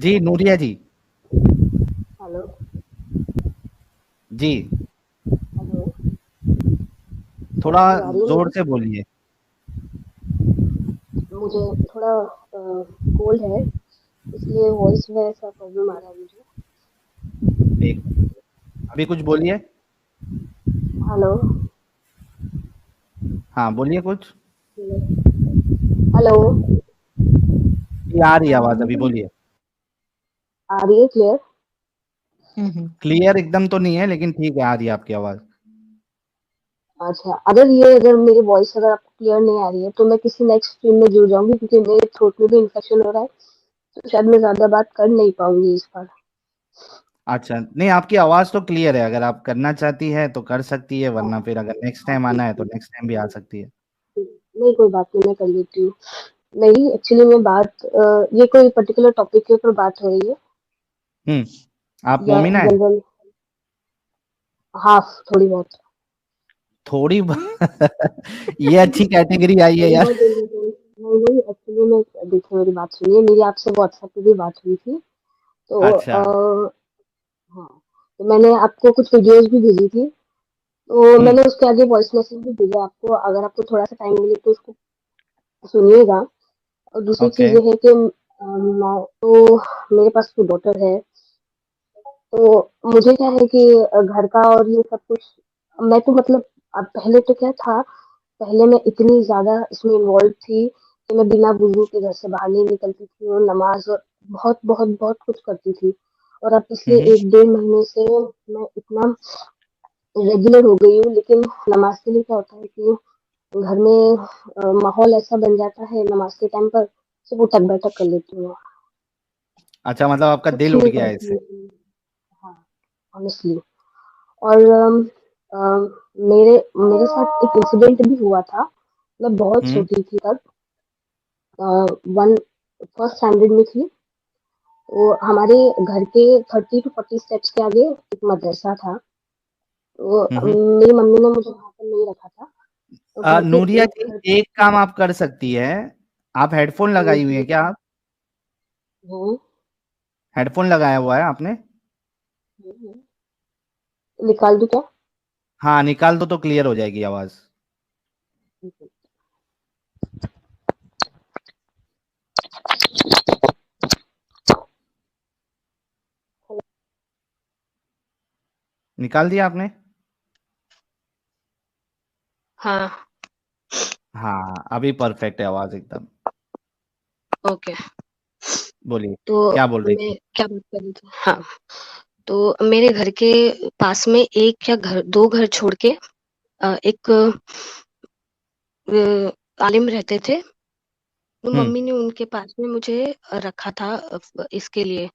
जी, नूरिया जी। Hello. जी, hello. थोड़ा आवाज आ रही है ज़ोर मेरी? से बोलिए। मुझे थोड़ा कोल्ड है, इसलिए वॉइस में ऐसा प्रॉब्लम आ रहा है मुझे। एक अभी कुछ बोलिए। हेलो। हाँ, बोलिए कुछ। हेलो। जी, आ रही है आवाज़, अभी बोलिए। आ रही है क्लियर? क्लियर एकदम तो नहीं है, लेकिन ठीक है, आ रही है आपकी आवाज़। अच्छा, अगर मेरी वॉइस अगर आपको क्लियर नहीं आ रही है तो मैं किसी नेक्स्ट स्ट्रीम में जुड़ जाऊंगी, क्योंकि मेरे थ्रोट में भी इन्फेक्शन हो रहा है, तो शायद मैं ज्यादा बात कर नहीं पाऊंगी इस बार। अच्छा, नहीं आपकी आवाज़ तो क्लियर है, अगर आप करना चाहती है तो कर सकती है, हाँ। वरना फिर अगर नेक्स्ट हाँ, टाइम ठीक आना है तो ठीक। नेक्स्ट टाइम भी आ सकती है। नहीं, कोई बात नहीं, मैं कर लेती हूँ। नहीं, एक्चुअली मैं बात ये कोई पर्टिकुलर टॉपिक के ऊपर बात हो रही है हुँ, आप या मोमिना हैं? जनरल? हाफ, थोड़ी बहुत। थोड़ी ब ये अच्छी कैटेगरी आई है थोड़ी यार। बहुत नहीं, नहीं, एक्चुअली मैं देखिए, मेरी बात सुनिए, मेरी आपसे व्हाट्सएप पे भी बात हुई थी। तो अच्छा, हाँ, तो मैंने आपको कुछ वीडियोस भी भेजी थी, तो हुँ, मैंने उसके आगे वॉइस मैसेज भी भेजा आपको, अगर आपको थोड़ा सा टाइम मिले तो उसको सुनिएगा। और दूसरी ओके। चीज ये है कि मैं तो, मेरे पास तो डॉटर है, तो मुझे क्या है कि घर का और ये सब कुछ, मैं तो मतलब, अब पहले तो क्या था, पहले मैं इतनी ज़्यादा इसमें इन्वॉल्व थी कि मैं बिना वुज़ू के घर से बाहर नहीं निकलती थी, और नमाज़ और बहुत, बहुत, बहुत कुछ करती थी। और अब हुँ, पिछले हुँ। 1 डेढ़ महीने से मैं इतना रेगुलर हो गई हूँ, लेकिन नमाज़ के लिए क्या होता है कि घर में माहौल ऐसा बन जाता है नमाज़ के टाइम पर, सिर्फ उठक-बैठक कर लेती हूँ, अच्छा, मतलब आपका कुछ दिल उठ नहीं गया है करती इससे। हूँ। हाँ, ऑनेस्टली। और अम, मेरे मेरे साथ एक इंसिडेंट भी हुआ था। मैं बहुत हुँ, छोटी थी तब, वन फर्स्ट स्टैंडर्ड में थी। तो हमारे घर के 30 टू 40 स्टेप्स के आगे एक मदरसा था। तो हुँ, हुँ। मेरी मम्मी ने मुझे वहाँ पर नहीं रखा था। तो घर के नूरिया एक जी, घर एक काम आप कर सकती है, आप हेडफ़ोन हुँ, लगाई हुई हुँ, हैं क्या आप? हुँ, हेडफ़ोन लगाया हुआ है आपने? हुँ। निकाल दूँ क्या? हाँ, निकाल दो तो क्लियर हो जाएगी आवाज़। निकाल दिया आपने? हाँ, हाँ, अभी परफ़ेक्ट है आवाज़ एकदम। ओके। बोलिए, तो क्या बोल रही मैं थी? क्या बात कर रही थी? हाँ, तो मेरे घर के पास में 1 या घर 2 घर छोड़ के एक आलिम रहते थे। तो हुँ, मम्मी ने उनके पास में मुझे रखा था, इसके लिए,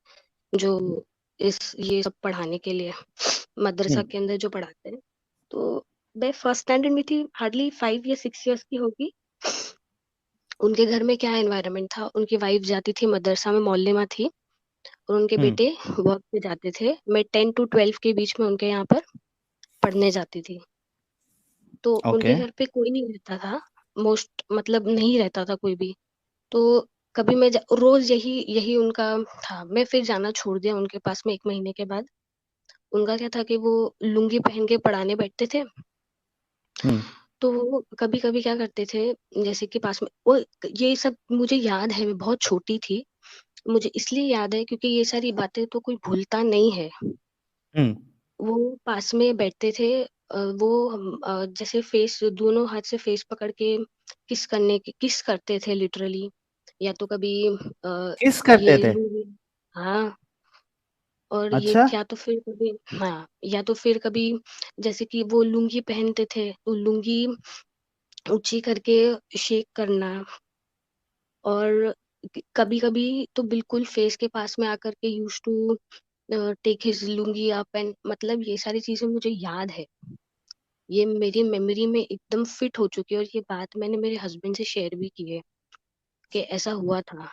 जो इस ये सब पढ़ाने के लिए, हुँ, मदरसा के अंदर जो पढ़ाते हैं। तो मैं फर्स्ट स्टैंडर्ड में थी, हार्डली 5 या 6 इयर्स की होगी। उनके घर में क्या एनवायरनमेंट था, उनकी वाइफ जाती थी मदरसा में, मोहल्ले में थी, और उनके हुँ, बेटे वर्क पे जाते थे। मैं 10 टू 12 के बीच में उनके यहाँ पर पढ़ने जाती थी। तो ओके। उनके घर पे कोई नहीं रहता था, मोस्ट मतलब नहीं रहता था कोई भी। तो कभी मैं रोज यही यही उनका था। मैं फिर जाना छोड़ दिया उनके पास में 1 महीने के बाद। उनका क्या था कि वो लुंगी पहन के पढ़ाने बैठते थे। हुँ, तो वो कभी-कभी क्या करते थे, जैसे कि पास में वो, ये सब मुझे याद है, मैं बहुत छोटी थी। मुझे इसलिए याद है क्योंकि ये सारी बातें तो कोई भूलता नहीं है। हुँ, वो पास में बैठते थे, वो जैसे फेस, दोनों हाथ से फेस पकड़ के किस करते थे लिटरली। या तो कभी किस करते ये थे? लूंगी, हाँ, और ये अच्छा, या तो फिर कभी, हाँ, या तो फिर कभी जैसे कि वो लुंगी पहनते थे तो लुंगी ऊंची करके शेक करना। और कभी-कभी तो बिल्कुल फेस के पास में आकर के used to take his lungi up and, मतलब ये सारी चीजें मुझे याद है। ये मेरी मेमोरी में एकदम फिट हो चुकी है, और ये बात मैंने मेरे हस्बैंड से शेयर भी की है कि ऐसा हुआ था।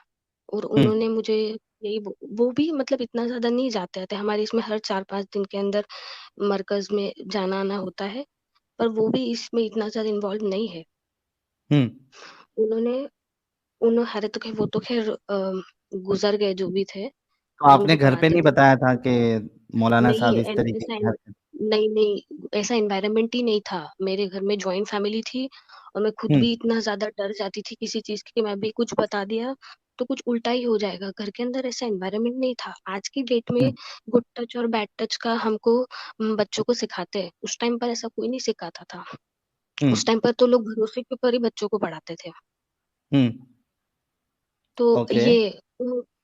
और हुँ, उन्होंने मुझे यही वो भी मतलब इतना ज्यादा नहीं जाते थे, हमारे इसमें हर 4-5 दिन के अंदर मरकज में जाना आना होता है, पर वो भी इसमें इतना ज्यादा इन्वॉल्व नहीं है। हुँ, उन्होंने उन्होंने हरे तो खैर, वो तो खैर गुजर गए जो भी थे। तो वो आपने मुझे घर पे पढ़ाते नहीं थे। बताया था कि मौलाना नहीं साहब इस तरीके ऐसा की हरकत? नहीं नहीं ऐसा एनवायरनमेंट ही नहीं था। मेरे घर में जॉइंट फैमिली थी और मैं खुद हम्म। भी इतना ज्यादा डर जाती थी किसी चीज की कि मैं भी कुछ बता दिया तो कुछ उल्टा ही हो जाएगा। घर के अंदर ऐसा एनवायरनमेंट नहीं था। आज की डेट में हम्म। गुड टच और बैड टच का हमको बच्चों को सिखाते हैं। उस टाइम पर ऐसा कोई नहीं सिखाता था। हम्म। उस टाइम पर तो लोग भरोसे के ऊपर ही बच्चों को पढ़ाते थे। हम्म। तो ओके। ये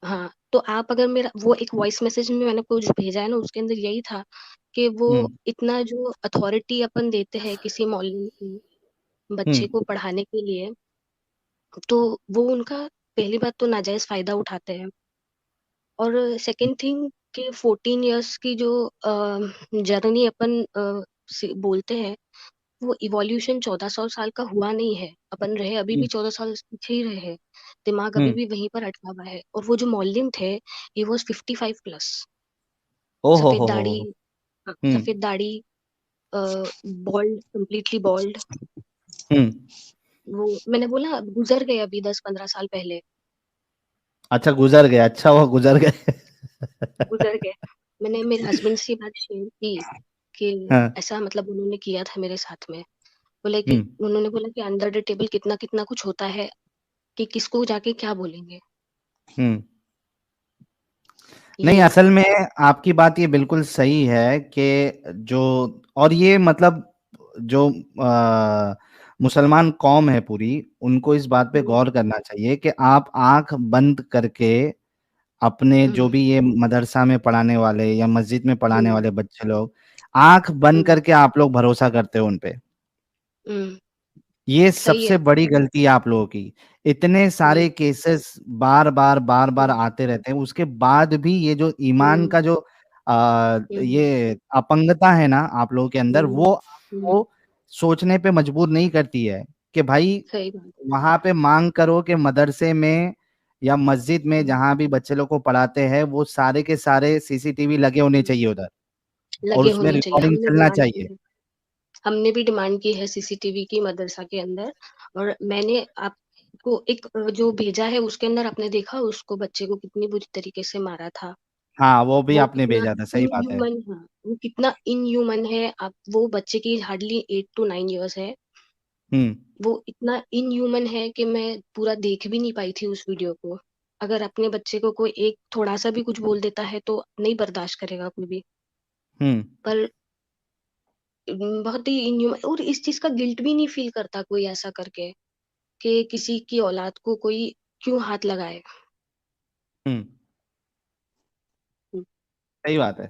हाँ, तो आप अगर मेरा वो एक वॉइस मैसेज में मैंने कुछ भेजा है ना, उसके अंदर यही था कि वो हम्म। इतना जो अथॉरिटी अपन देते हैं किसी मौलवी को बच्चे को हम्म। पढ़ाने के लिए, तो वो उनका पहली बात तो नाजायज फायदा उठाते हैं। और सेकंड थिंग कि 14 इयर्स की जो जर्नी अपन बोलते हैं, वो इवोल्यूशन 1400 साल का हुआ नहीं है। अपन रहे अभी भी हम्म। 14 साल पीछे ही रहे हैं। दिमाग अभी हम्म। भी वहीं पर अटका हुआ है। और वो जो मौलिम थे, ही वॉज 55 प्लस। ओ सफेद दाढ़ी, हो। हाँ, हम्म। सफेद दाढ़ी, बॉल्ड, कम्प्लीटली बॉल्ड। हम्म। वो मैंने बोला गुजर गए अभी 10-15 साल पहले। अच्छा गुजर गए, अच्छा वो गुजर गए। गुजर गए। मैंने मेरे हस्बैंड से ये बात शेयर की कि हाँ। ऐसा मतलब उन्होंने किया था मेरे साथ में। बोले कि हम्म। उन्होंने बोला कि अंडर द टेबल कितना कितना कुछ होता है कि किसको जाके क्या बोलेंगे। हम्म। नहीं, ये असल में आपकी बात ये बिल्कुल सही है कि जो, और ये मतलब जो मुसलमान कौम है पूरी, उनको इस बात पे हम्म, गौर करना चाहिए कि आप आंख बंद करके अपने जो हम्म, भी ये मदरसा में पढ़ाने वाले या मस्जिद में पढ़ाने हम्म, वाले बच्चे लोग, आंख बंद हम्म, करके आप लोग भरोसा करते हो उन पे। हम्म, ये सही है। सबसे बड़ी गलती है आप लोगों की। इतने हम्म, सारे केसेस बार बार हम्म, आते रहते हैं, उसके बाद भी ये जो ईमान हम्म, का जो हम्म, ये अपंगता है ना आप लोगों के अंदर, हम्म, वो हम्म, आपको सोचने पे मजबूर नहीं करती है कि भाई सही बात। वहां पे मांग करो कि मदरसे में या मस्जिद में हम्म, जहां भी बच्चे लोग को पढ़ाते हैं वो सारे के सारे सीसीटीवी लगे होने हम्म, चाहिए उधर, और लगे उसमें होने चाहिए। रिकॉर्डिंग हमने चलना डिमांड की चाहिए। है। हमने भी डिमांड की है सीसीटीवी की मदरसा के अंदर। और मैंने आपको एक जो भेजा है उसके अंदर आपने देखा उसको बच्चे को कितनी बुरी तरीके से मारा था। हाँ वो भी वो आपने कितना भेजा था, सही बात है। इनह्यूमन, हाँ, वो कितना इनह्यूमन है। आप वो बच्चे की हार्डली 8 to 9 इयर्स है। हम्म। वो इतना इनह्यूमन है कि मैं पूरा देख भी नहीं पाई थी उस वीडियो को। अगर अपने बच्चे को कोई एक थोड़ा सा भी कुछ बोल देता है तो नहीं बर्दाश्त करेगा कोई भी। हम्म। पर बहुत ही इनह्यूमन, और इस चीज का गिल्ट भी नहीं फील करता कोई ऐसा करके कि किसी की औलाद को कोई क्यों हाथ लगाए। हम्म। सही बात है।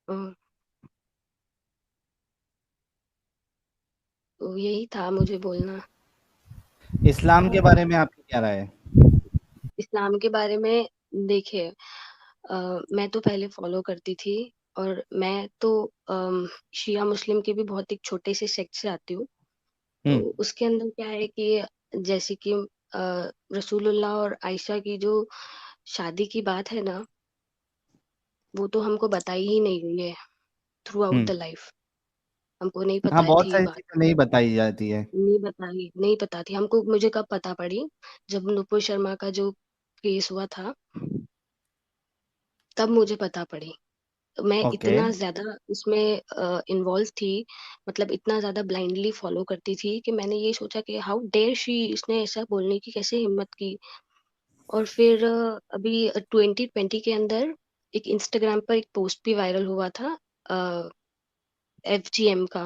हम्म, तो यही था मुझे बोलना। इस्लाम के बारे में आपकी क्या राय है? इस्लाम के बारे में देखिए, मैं तो पहले फॉलो करती थी। और मैं तो शिया मुस्लिम के भी बहुत एक छोटे से सेक्ट से आती हूँ। तो हम्म। उसके अंदर क्या है कि जैसे कि रसूलुल्लाह और आयशा की जो शादी की बात है ना, वो तो हमको बताई ही नहीं गई है through out hmm. The life. हमको नहीं हाँ, पता बहुत थी ये सारी बात। चीजें नहीं बताई जाती है। नहीं पता थी हमको। मुझे कब पता पड़ी, जब नुपुर शर्मा का जो केस हुआ था, तब मुझे पता पड़ी। मैं ओके। इतना ज्यादा उसमें इन्वॉल्व थी, मतलब इतना ज्यादा ब्लाइंडली फॉलो करती थी कि मैंने ये सोचा कि हाउ डेयर शी, इसने ऐसा बोलने की कैसे हिम्मत की। और फिर अभी 2020 के अंदर एक इंस्टाग्राम पर एक पोस्ट भी वायरल हुआ था FGM का।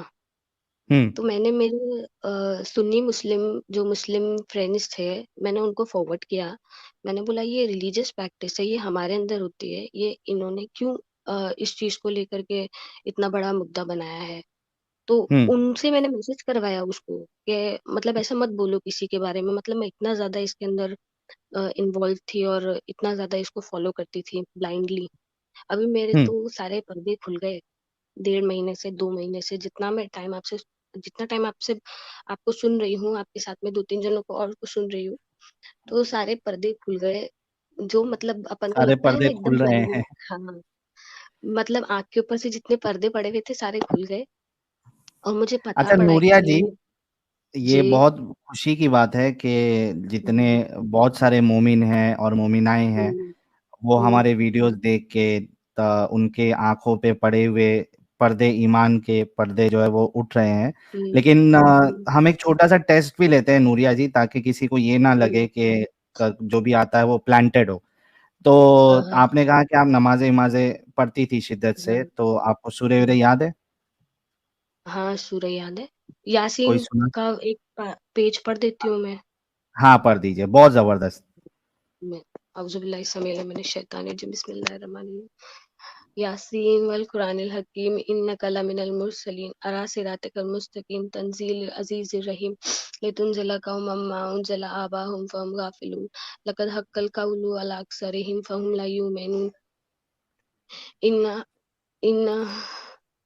हम्म। तो मैंने मेरे सुन्नी मुस्लिम जो मुस्लिम फ्रेंड्स थे, मैंने उनको फॉरवर्ड किया। मैंने बोला ये रिलीजियस प्रैक्टिस है, ये हमारे अंदर होती है, ये इन्होंने क्यों इस चीज को लेकर के इतना बड़ा मुद्दा बनाया है। तो हम्म। उनसे मैंने मैसेज करवाया उसको कि मतलब ऐसा मत बोलो किसी के बारे में। मतलब मैं इतना ज्यादा इसके अंदर इन्वॉल्व थी और इतना ज्यादा इसको फॉलो करती थी ब्लाइंडली। अभी मेरे हम्म। तो सारे पर्दे खुल गए। 1.5 महीने से 2 महीने से जितना टाइम आपसे आपको सुन रही हूँ, आपके साथ में 2-3 जनों को और को सुन रही हूँ, तो सारे पर्दे खुल गए। जो मतलब अपन को सारे लगता है ना पर्दे एकदम खुल रहे ब्लाइंडली। हैं। हाँ, मतलब आँख के ऊपर से जितने पर्दे पड़े हुए थे सारे खुल गए। और मुझे पता अच्छा पड़ा नूरिया जी, कि ये जी। बहुत खुशी की बात है कि जितने हम्म, बहुत सारे मोमिन हैं और मोमिनाएं हैं, हम्म, वो हमारे वीडियोस देख के उनके आंखों पे पड़े हुए पर्दे, ईमान के पर्दे जो है वो उठ रहे हैं। लेकिन हम एक छोटा सा टेस्ट भी लेते हैं नूरिया जी, ताकि किसी को ये ना लगे कि जो भी आता है वो प्लांटेड हो। तो हाँ हाँ आपने कहा कि आप नमाजें वमाजें पढ़ती थी शिद्दत से, हाँ तो आपको सूर्य वूर्य याद है? हाँ, सूरह याद है। कोई यासीन सुना? का एक पेज पढ़ देती हूँ मैं। हाँ पढ़ दीजिए, बहुत जबरदस्त। मैं औज़ुबिल्लाहिस्समीउल अलीम बिस्मिल्लाहिर्रहमानिर्रहीम यासीन वल कुरानिल हकीम इन्नका लमिनल मुरसलीन अला सिरातिकल मुस्तकीम तंजील अजीजिर रहीम लितुनज़िला कौमम मा उनज़िला आबाहुम फहुम गाफिलून लक़द हक्कल क़ौलु अला अक्सरिहिम फहुम ला युमिनून इन्ना इन्ना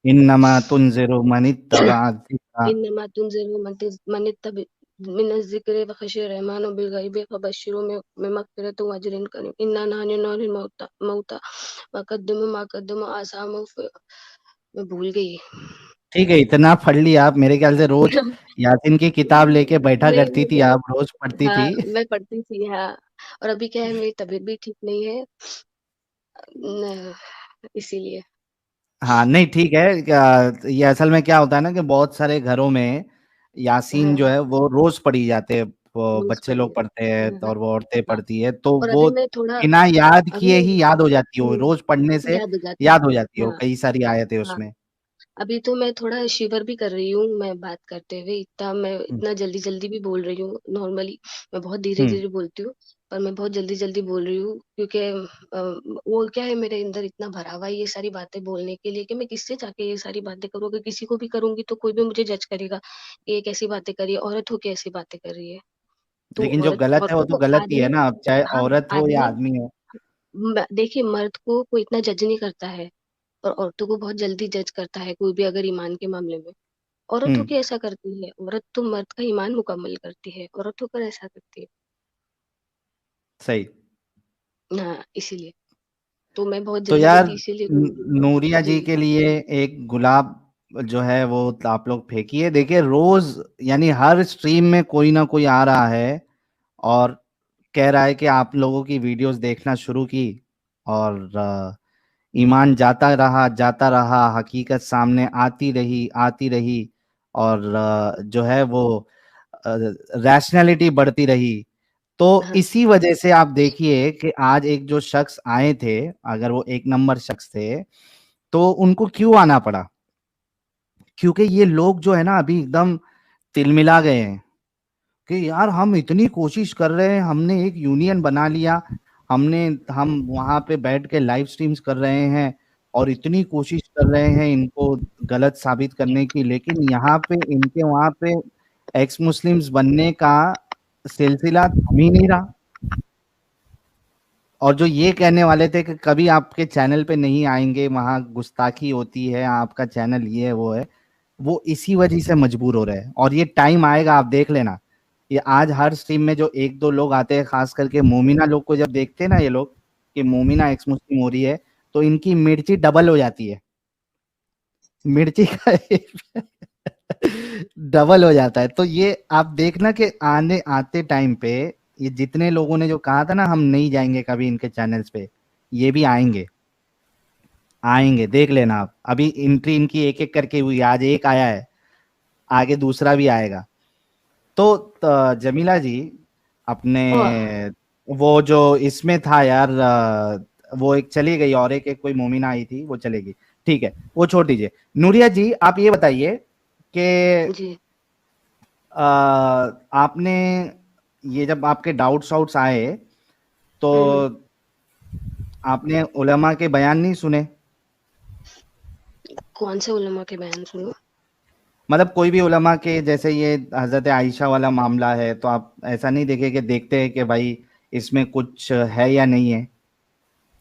इन्नमा तुनज़िरु मनित्तबअ ज़िक्रा। इन्नमा तुनज़िरु मनित्तबि मिनज़्ज़िक्रि व खशिय रहमानु बिल गैबि फबश्शिरहु बिमग़फ़िरतिन व अज्रिन करीम इन्ना नहनु नुह्यिल मौता व क़द्दमू आसारहum मैं भूल गई। ठीक है, इतना पढ़ लिया आप, मेरे ख्याल से रोज यासीन की किताब लेके बैठा नहीं करती थी मुझे आप, रोज पढ़ती हाँ, थी। मैं पढ़ती थी हाँ। और अभी क्या है मेरी तबीयत भी ठीक नहीं है न, इसीलिए। हाँ नहीं ठीक है, ये असल में क्या होता है ना कि बहुत सारे घरों में यासीन जो हाँ, है वो रोज पढ़ी जाते हैं, वो रोज़ बच्चे लोग पढ़ी पढ़ते हाँ, हैं हाँ, और वो औरतें हाँ। पढ़ती है, तो और वो अभी मैं थोड़ा बिना याद अभी किए ही याद हो जाती हो, हुँ, रोज पढ़ने से याद हो जाती याद है। हो जाती हो, हाँ, कई सारी आयतें हाँ। उसमें। अभी तो मैं थोड़ा शिवर भी कर रही हूँ, मैं बात करते हुए मैं हम्म। इतना जल्दी-जल्दी भी बोल रही हूँ, नॉर्मली मैं बहुत हम्म। धीरे-धीरे बोलती हूँ, पर मैं बहुत जल्दी-जल्दी बोल रही हूँ क्योंकि वो क्या है मेरे अंदर इतना भरा हुआ है ये सारी बातें बोलने के लिए कि मैं किससे जाके ये सारी बातें करूँ? अगर किसी को भी करूँगी तो कोई भी मुझे जज करेगा, कि ये कैसी बातें कर रही है, औरत हो के ऐसी बातें कर रही है। तो लेकिन जो गलत है वो औरतों तो को गलत ही है आदमी ना, अब चाहे हाँ, औरत हो या आदमी आदमी हो। देखिए मर्द को कोई इतना जज नहीं करता है और औरतों को बहुत जल्दी जज करता है कोई भी अगर ईमान के मामले में। औरत हम्म। होके ऐसा करती है, औरत तो मर्द का ईमान मुकम्मल करती है, औरत होकर ऐसा करती है। सही। हाँ, इसीलिए। तो मैं बहुत तो यार जल्दी-जल्दी इसीलिए बोल रही हूँ। नूरिया जी जी। के लिए एक गुलाब जो है वो आप लोग फेंकिए, देखिए रोज यानी हर स्ट्रीम में कोई ना कोई आ रहा है और कह रहा है कि आप लोगों की वीडियोस देखना शुरू की और ईमान जाता रहा, हकीकत सामने आती रही और जो है वो रैशनैलिटी बढ़ती रही। तो हाँ, इसी वजह से आप देखिए कि आज एक जो शख्स आए थे, अगर वो एक नंबर शख्स थे, तो उनको क्यों आना पड़ा? क्योंकि ये लोग जो है ना अभी एकदम तिलमिला गए हैं कि यार हम इतनी कोशिश कर रहे हैं, हमने एक यूनियन बना लिया, हम वहां पे बैठ के लाइव स्ट्रीम्स कर रहे हैं और इतनी कोशिश कर रहे हैं इनको गलत साबित करने की, लेकिन यहाँ पे इनके वहां पे एक्स मुस्लिम्स बनने का सिलसिला थम ही नहीं रहा। और जो ये कहने वाले थे कि कभी आपके चैनल पे नहीं आएंगे, वहां गुस्ताखी होती है, आपका चैनल ये है वो है, वो इसी वजह से मजबूर हो रहे हैं। और ये टाइम आएगा, आप देख लेना, ये आज हर स्ट्रीम में जो एक दो लोग आते हैं, खास करके मोमिना लोग को जब देखते हैं ना ये लोग कि मोमिना एक्स मुस्लिम हो रही है, तो इनकी मिर्ची डबल हो जाती है, मिर्ची का डबल हो जाता है। तो ये आप देखना कि आने आते टाइम पे ये जितने लोगों ने जो कहा था ना हम नहीं जाएंगे कभी इनके चैनल्स पे, ये भी आएंगे, आएंगे, देख लेना आप। अभी एंट्री इनकी एक एक करके हुई, आज एक आया है, आगे दूसरा भी आएगा। तो जमीला जी, अपने ओह! वो जो इसमें था यार, वो एक चली गई और एक कोई मोमिना आई थी वो चलेगी, ठीक है वो छोड़ दीजिए। नूरिया जी आप ये बताइए कि जी। आपने ये जब आपके डाउट्स आउट्स आए तो हुँ, हुँ। आपने उलमा के बयान नहीं सुने? कौन से उलमा के बयान सुनूँ? मतलब कोई भी उलमा के, जैसे ये हजरत आयशा वाला मामला है, तो आप ऐसा नहीं देखे कि देखते हैं कि भाई इसमें कुछ है या नहीं है?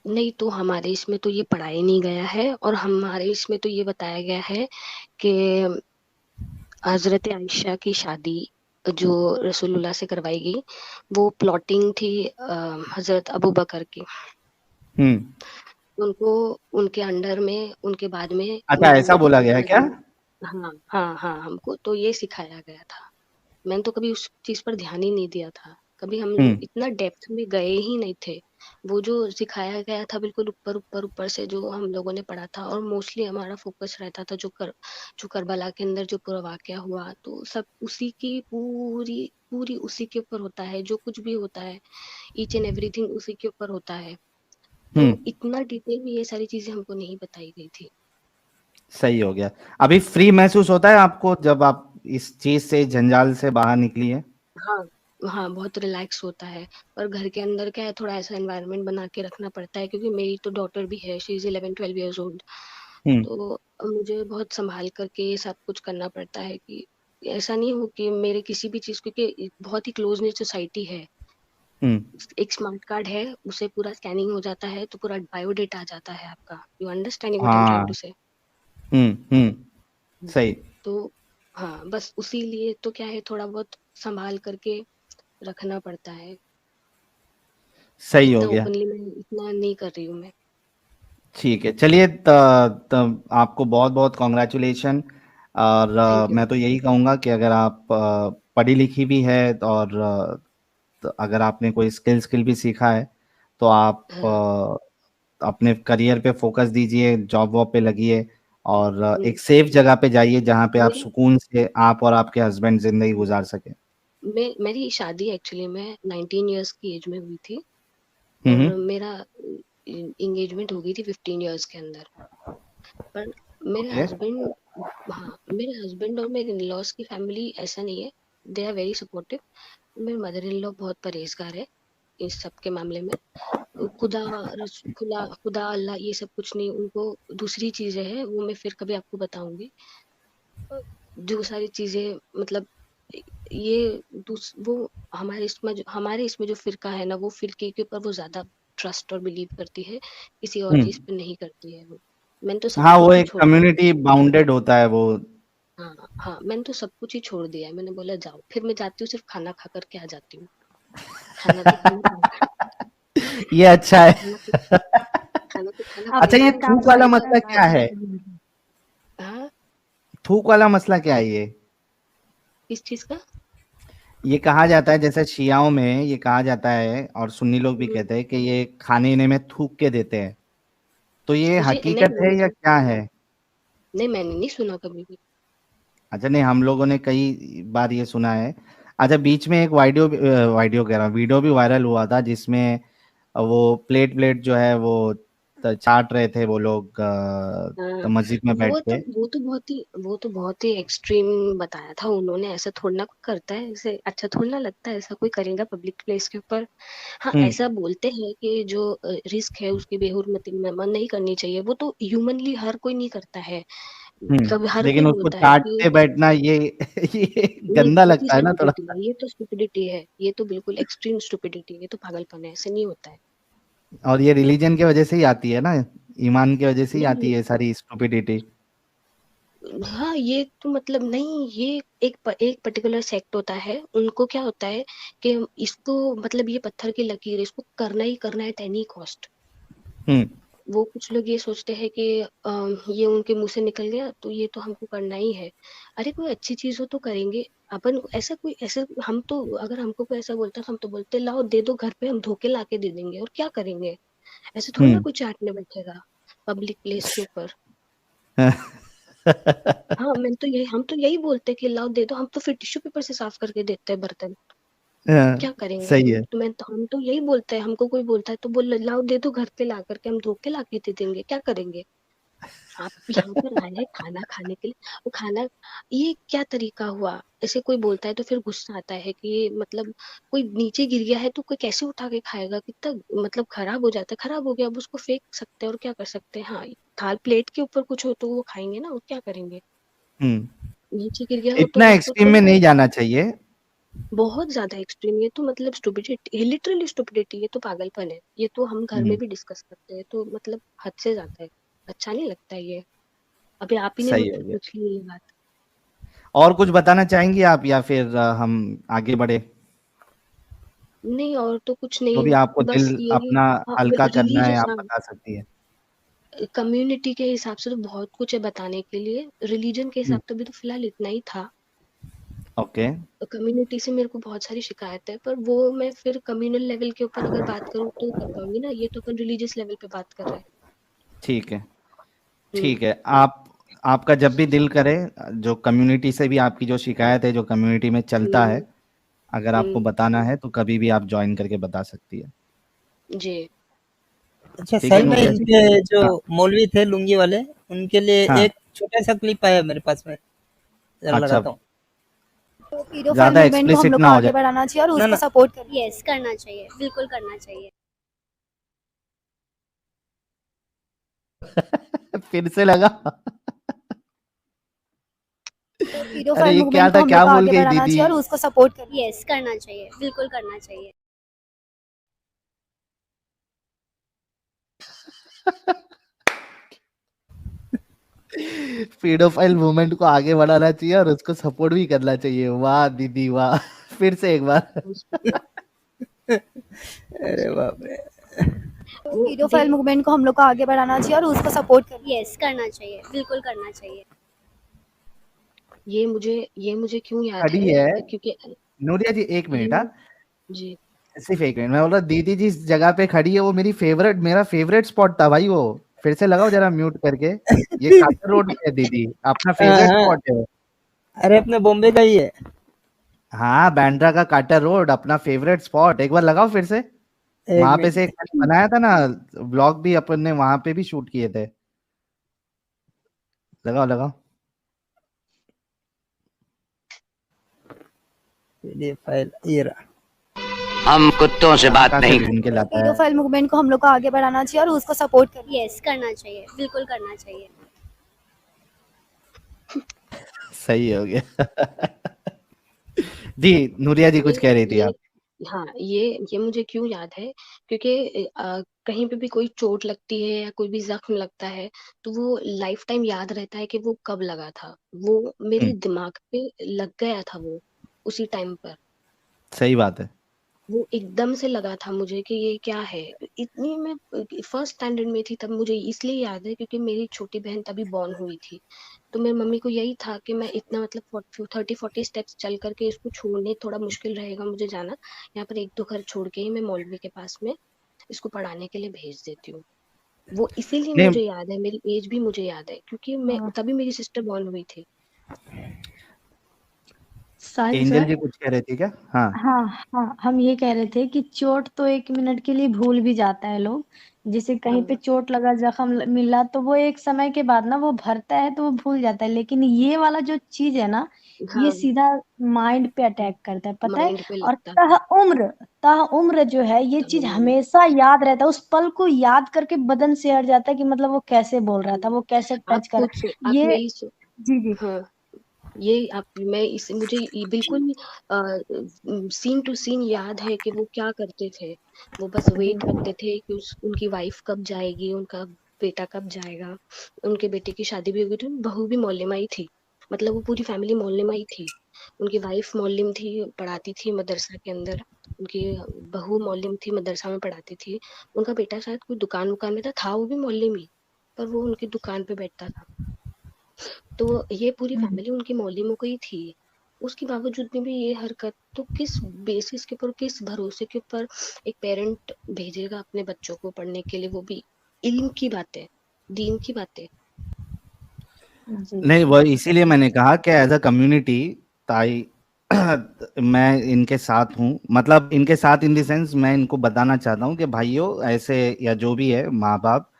नहीं, तो हमारे इसमें तो ये पढ़ाया नहीं गया है और हमारे इसमें तो ये बताया गया है कि हज़रत आयशा की शादी जो रसूलुल्लाह से करवाई गई, वो प्लॉटिंग थी हज़रत अबू बकर की। हम्म। उनको उनके अंडर में उनके बाद में अच्छा, ऐसा नबूवत बोला की गया है क्या? नज़ीर हाँ, हाँ, हाँ, हमको तो ये सिखाया गया था। मैंने तो कभी उस चीज़ पर ध्यान ही नहीं दिया था। कभी हम लोग हम्म। इतना डेप्थ में गए ही नहीं थे। वो जो सिखाया गया था बिल्कुल ऊपर से जो हम लोगों ने पढ़ा था, और मोस्टली हमारा फोकस रहता था जो करबला के अंदर जो पूरा वाकया हुआ, तो सब उसी की पूरी पूरी उसी के ऊपर होता है, जो कुछ भी होता है ईच एंड एवरीथिंग उसी के ऊपर होता है। तो हम्म। इतना डिटेल में ये सारी चीजें हमको नहीं बताई गई थी। सही हो गया। अभी फ्री महसूस होता है आपको जब आप इस चीज से, जंजाल से बाहर निकली है? हाँ हाँ, बहुत रिलैक्स होता है। पर घर के अंदर क्या है, थोड़ा ऐसा एनवायरनमेंट बना के रखना पड़ता है, क्योंकि मेरी तो डॉटर भी है, शी इज 11-12 years old। हम्म। तो मुझे बहुत संभाल करके ये सब कुछ करना पड़ता है कि ऐसा नहीं हो कि मेरे किसी भी चीज, क्योंकि बहुत ही क्लोज नेट सोसाइटी है। हम्म। एक स्मार्ट कार्ड है, उसे पूरा स्कैनिंग हो जाता है तो पूरा बायोडेटा आ जाता है आपका। You understanding what I am trying हाँ। टू से? सही। तो हाँ, बस उसी लिए तो क्या है, थोड़ा बहुत संभाल करके रखना पड़ता है। सही हो इतना गया। ओपनली मैं इतना नहीं कर रही हूँ मैं। ठीक है, चलिए आपको बहुत बहुत कॉन्ग्रेचुलेशन। और थैंक यू। मैं तो यही कहूँगा कि अगर आप पढ़ी लिखी भी है, और तो अगर आपने कोई स्किल स्किल भी सीखा है, तो आप हाँ। अपने करियर पे फोकस दीजिए, जॉब वॉब पे लगिए, और हम्म। एक सेफ जगह पे जाइए जहाँ पे आप मेरी सुकून से आप और आपके हस्बैंड जिंदगी गुजार सके। मेरी शादी एक्चुअली मैं 19 years की एज में हुई थी, और हम्म। मेरा इंगेजमेंट हो गई थी 15 years के अंदर। पर मेरे ओके। हस्बैंड, हाँ मेरे हस्बैंड और मेरे इन लॉज की फैमिली ऐसा नहीं है, दे आर वेरी सपोर्टिव। मेरे मदर इन लॉ बहुत परहेजगार है इस सब के मामले में। खुदा खुदा अल्लाह ये सब कुछ नहीं, उनको दूसरी चीजें हैं, वो मैं फिर कभी आपको बताऊंगी। जो सारी चीजें मतलब ये वो हमारे इसमें जो फिरका है ना, वो फिरके के ऊपर वो ज्यादा ट्रस्ट और बिलीव करती है, किसी और चीज हम्म। पे नहीं करती है वो। मैंने तो सब हाँ, वो कुछ ही एक छोड़ दिया। कम्युनिटी बाउंडेड होता है वो। हाँ हाँ, मैंने तो सब कुछ ही छोड़ दिया है। मैंने बोला जाओ, फिर मैं जाती हूँ सिर्फ खाना खा करके आ जाती हूँ। खाना तो खाना पड़ेगा। ये अच्छा है। खाना तो खाना तो खाना अच्छा, ये पड़ेगा, थूक काम वाला पड़ेगा। मसला क्या है? हाँ, थूक वाला मसला क्या है ये? किस चीज का? ये कहा जाता है, जैसे शियाओं में ये कहा जाता है, और सुन्नी लोग भी हम्म, कहते हैं कि ये खाने में थूक के देते हैं। तो ये मुझे नहीं, हकीकत है या क्या है? नहीं मैंने नहीं सुना कभी भी। अच्छा, नहीं, हम लोगों ने कई बार ये सुना है। अच्छा, बीच में एक वीडियो कह रहा हूँ, वीडियो भी वायरल हुआ था जिसमें वो प्लेट प्लेट जो है वो चाट रहे थे वो लोग, हाँ, मस्जिद में बैठ के। वो तो बहुत ही एक्सट्रीम बताया था उन्होंने। ऐसा थोड़ा ना कोई करता है, ऐसे अच्छा थोड़ा ना लगता है ऐसा कोई करेगा पब्लिक प्लेस के ऊपर। हाँ, हम्म। ऐसा बोलते हैं कि जो रिस्क है उसकी बेहुरमती में मन नहीं करनी चाहिए, वो तो ह्यूमनली हर कोई नहीं करता है। कभी हर लेकिन कोई उसको बोलता है कि चाटते बैठना ये ये नहीं, गंदा बहुत ही लगता है ना थोड़ा। स्टुपिडिटी है, ये तो स्टुपिडिटी है, ये तो बिल्कुल एक्सट्रीम स्टुपिडिटी है, ये तो पागलपन है, ऐसे नहीं होता है। और ये रिलीजन की वजह से ही आती है ना, ईमान की वजह से ही आती नहीं, है सारी स्टुपिडिटी। हाँ ये तो मतलब नहीं, ये एक पर्टिकुलर सेक्ट होता है, उनको क्या होता है कि इसको मतलब ये पत्थर की लकीर, इसको करना ही करना है एट एनी कॉस्ट। हम्म। वो कुछ लोग ये सोचते हैं कि ये उनके मुंह से निकल गया तो ये तो हमको करना ही है। अरे कोई अच्छी चीज हो तो करेंगे अपन। ऐसा कोई ऐसे हम तो, अगर हमको कोई ऐसा बोलता तो हम तो बोलते लाओ दे दो घर पे, हम धोके ला के दे देंगे और क्या करेंगे। ऐसे थोड़ा ना हम्म। कोई चाटने बैठेगा पब्लिक प्लेस के ऊपर। हाँ, हम तो यही बोलते हैं कि लाओ दे दो, हम तो फिर टिश्यू पेपर से साफ करके देते हैं बर्तन। क्या करेंगे सही हम है। तो हम तो यही बोलते हैं, हमको कोई बोलता है तो बोल लाओ दे दो घर पे ला करके, हम धो के ला के दे देंगे, क्या करेंगे। आप यहाँ पर आए हैं खाना खाने के लिए, वो खाना, ये क्या तरीका हुआ। ऐसे कोई बोलता है तो फिर गुस्सा आता है कि ये मतलब कोई नीचे गिर गया है तो कोई कैसे उठा के खाएगा, कितना मतलब खराब हो जाता है। खराब हो गया अब उसको फेंक सकते हैं और क्या कर सकते हैं। हाँ, थाल प्लेट के ऊपर कुछ हो तो वो खाएंगे ना, और क्या करेंगे। हम्म। नीचे गिर गया हो तो इतना उसको एक्सट्रीम तो में नहीं जाना चाहिए। बहुत ज्यादा एक्सट्रीम, ये तो मतलब स्टुपिडिटी, लिटरली स्टुपिडिटी, ये तो पागलपन है। ये तो हम घर में हम्म। भी डिस्कस करते हैं, तो मतलब हद से ज्यादा है। अच्छा नहीं लगता है ये। अभी आप ही ने सही हो मुझसे गया। पूछ ली ये बात। और कुछ बताना चाहेंगी आप, या फिर हम आगे बढ़े? नहीं, और तो कुछ जो भी आपको नहीं, दिल बस यही। अपना हाँ, हल्का करना है, रिलीजियस, आप हाँ, बता सकती है। कम्युनिटी के हिसाब से तो बहुत कुछ है बताने के लिए। रिलीजन के हम्म। हिसाब से भी तो फिलहाल इतना ही था। ओके। कम्युनिटी से मेरे को बहुत सारी शिकायत है, पर वो मैं फिर कम्युनल लेवल के ऊपर अगर बात करूँ तो कर पाऊंगी ना, ये तो अपन रिलीजियस लेवल पे बात कर रहे हैं। ठीक है, हम्म। ठीक है। आपका जब भी दिल करे, जो कम्युनिटी से भी आपकी जो शिकायत है, जो कम्युनिटी में चलता है, हम्म। अगर आपको हम्म। बताना है तो कभी भी आप जॉइन करके बता सकती है। जी। अच्छा ठीक है सर, मैं नूरिया जी? इनके जो हाँ, मौलवी थे लुंगी वाले, उनके लिए हाँ। एक छोटा सा क्लिप आया मेरे पास में, जरा अच्छा, लगाता हूँ। तो पीडोफाइल ज़्यादा मूवमेंट को हम एक्सप्लिसिट लोग ना को हो आगे बढ़ाना चाहिए और ना उसको ना सपोर्ट करना यस करना चाहिए, बिल्कुल करना चाहिए। जाए। फिर से लगा। तो अरे पीडोफाइल ये क्या मूवमेंट को था, हम लोग क्या को बोल आगे गई बढ़ाना दीदी? चाहिए और उसको सपोर्ट करना यस करना चाहिए, बिल्कुल करना चाहिए। पीडोफाइल मूवमेंट को आगे बढ़ाना चाहिए और उसको सपोर्ट भी करना चाहिए। वाह दीदी वाह। फिर से एक बार। अरे बाप रे। तो वो पीडोफाइल देख, मूवमेंट को हम लोग को आगे बढ़ाना चाहिए और उसको सपोर्ट करना यस करना चाहिए, बिल्कुल करना चाहिए। ये मुझे क्यों याद खड़ी है, है क्योंकि नूरिया जी, एक ये मिनट। हाँ, जी। सिर्फ एक मिनट। मैं बोल रहा दीदी जिस जगह पे खड़ी है वो मेरा फेवरेट स्पॉट था भाई वो। फिर से लगाओ जरा म्यूट करके। ये कातर रोड पे है दीदी, अपना हाँ फेवरेट हाँ, स्पॉट है। अरे अपने बॉम्बे का ही है। हाँ, बांद्रा का काटर रोड अपना फेवरेट स्पॉट। एक बार लगाओ फिर से। एक वहां पे से एक मिनट। मैंने बनाया था ना व्लॉग, भी अपन ने वहां पे भी शूट किए थे। लगाओ लगाओ। पीडीएफ फाइल ये रहा। हम कुत्तों से कहाँ बात कहाँ से नहीं ढूंढ के तो लाता है। पीडोफाइल मूवमेंट को हम लोग को आगे बढ़ाना चाहिए और उसको सपोर्ट करना यस करना चाहिए, बिल्कुल करना चाहिए। सही हो गया। जी, नूरिया जी कुछ कह रही थी ये आप? हाँ, ये मुझे क्यों याद है, क्योंकि कहीं पे भी कोई चोट लगती है या कोई भी जख्म लगता है, तो वो लाइफ टाइम याद रहता है कि वो कब लगा था। वो मेरे हम्म, दिमाग पे लग गया था वो उसी टाइम पर। सही बात है। वो एकदम से लगा था मुझे कि ये क्या है। इतनी मैं फर्स्ट स्टैंडर्ड में थी तब, मुझे इसलिए याद है क्योंकि मेरी छोटी बहन तभी बॉर्न हुई थी। तो मेरी मम्मी को यही था कि मैं इतना मतलब 30-40 स्टेप्स चल करके इसको छोड़ने थोड़ा मुश्किल रहेगा मुझे जाना, यहाँ पर एक दो घर छोड़ के ही मैं मौलवी के पास में इसको पढ़ाने के लिए भेज देती हूँ। वो इसीलिए नहीं, मुझे याद है, मेरी एज भी मुझे याद है क्योंकि मैं तभी मेरी सिस्टर बॉर्न हुई थी। साहिल एंजल सर। जी कुछ कह रहे थे क्या? हाँ। हाँ हाँ, हम ये कह रहे थे कि चोट तो 1 मिनट के लिए भूल भी जाता है लोग। जैसे कहीं पे हाँ। चोट लगा, मिला तो वो एक समय के बाद ना वो भरता है तो वो भूल जाता है, लेकिन ये वाला जो चीज है ना, ये हाँ, सीधा माइंड पे अटैक करता है, पता है। माइंड पे और लगता है। तह उम्र जो है ये चीज हाँ, हमेशा याद रहता है, उस पल को याद करके बदन से हट जाता है कि मतलब वो कैसे बोल रहा था, वो कैसे आप टच कर। आप ये यही जी जी। हाँ, ये आप मैं इस मुझे ये बिल्कुल सीन टू सीन याद है कि वो क्या करते थे। वो बस जी वेट करते थे कि उनकी वाइफ कब जाएगी, उनका बेटा कब जाएगा। उनके बेटे की शादी भी हो गई थी, बहू भी मोहल्ले में ही थी। मतलब वो पूरी फैमिली मोहल्ले में ही थी। उनकी वाइफ मोहल्ले में थी, पढ़ाती थी मदरसा के अंदर। उनकी बहू मोहल्ले में थी, मदरसा में पढ़ाती थी। उनका बेटा शायद कोई दुकान वुकान में था वो भी मोहल्ले में ही, पर वो उनकी दुकान पे बैठता था। तो ये पूरी फैमिली उनकी मोहल्ले में कोई थी। उसके बावजूद में भी ये हरकत, तो किस बेसिस के ऊपर, किस भरोसे के ऊपर एक पेरेंट भेजेगा अपने बच्चों को पढ़ने के लिए, वो भी इल्म की बातें, दीन की बातें। जी नहीं, वो इसीलिए मैंने कहा कि एज अ कम्युनिटी, ताई, मैं इनके साथ हूँ। मतलब इनके साथ इन द सेंस, मैं इनको बताना चाहता हूँ कि भाइयों, ऐसे या जो भी है माँ बाप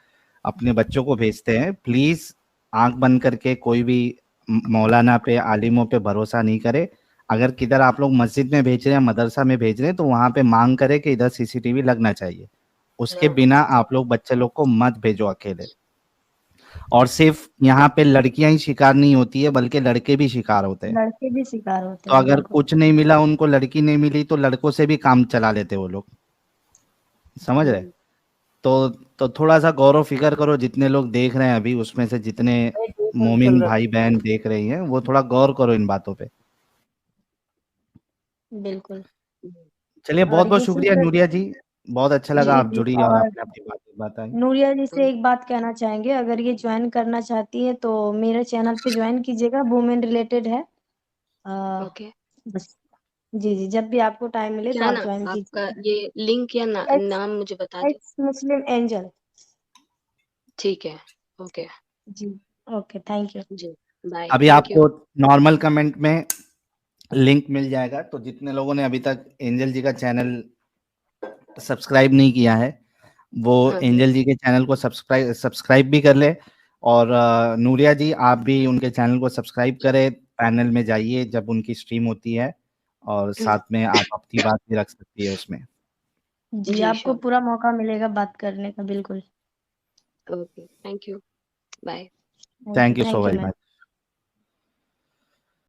अपने बच्चों को भेजते हैं, प्लीज आंख बंद करके कोई भी मौलाना पे, आलिमों पे भरोसा नहीं करे। अगर किधर आप लोग मस्जिद में भेज रहे हैं, मदरसा में भेज रहे हैं, तो वहां पे मांग करे कि इधर सीसीटीवी लगना चाहिए। उसके हाँ, बिना आप लोग बच्चे लोग को मत भेजो अकेले। और सिर्फ यहाँ पे लड़कियां ही शिकार नहीं होती है, बल्कि लड़के भी शिकार होते हैं। लड़के भी शिकार होते तो हैं, अगर बिल्कुल। कुछ नहीं मिला उनको, लड़की नहीं मिली, तो लड़कों से भी काम चला लेते वो लोग। समझ रहे? हम्म, तो तो थोड़ा सा गौरव फिकर करो, जितने लोग देख रहे हैं अभी, उसमें से जितने चल मोमिन रहा भाई बहन देख रही हैं, वो थोड़ा गौर करो इन बातों पे। बिल्कुल। चलिए, बहुत और बहुत ये शुक्रिया सिर्फ नूरिया जी। बहुत अच्छा लगा, जी आप जी। जुड़ी और और आपने अपनी बातें बताई। नूरिया जी से हम्म, एक बात कहना चाहेंगे, अगर ये ज्वाइन करना चाहती है तो मेरे चैनल पे ज्वाइन कीजिएगा, वुमेन रिलेटेड है। आ, ओके। बस जी जी, जब भी आपको टाइम मिले तो क्या आप नाम ज्वाइन आपका? कीजिए। ये लिंक या एक्स नाम मुझे बता दें। Ex Muslim angel. ठीक है, ओके जी, ओके, थैंक यू। जी, बाय, अभी थैंक यू। आपको नॉर्मल कमेंट में लिंक मिल जाएगा, तो जितने लोगों ने अभी तक एंजल जी का चैनल सब्सक्राइब नहीं किया है, वो हाँ जी, एंजल जी के चैनल को सब्सक्राइब भी कर ले। और नूरिया जी, आप भी उनके चैनल को सब्सक्राइब करें, पैनल में जाइए जब उनकी स्ट्रीम होती है, और साथ में आप अपनी बात भी रख सकती है उसमें। जी, जी आपको श्योर, पूरा मौका मिलेगा बात करने का, बिल्कुल। Okay, thank you, bye. Thank you so thank you very ma'am. Much.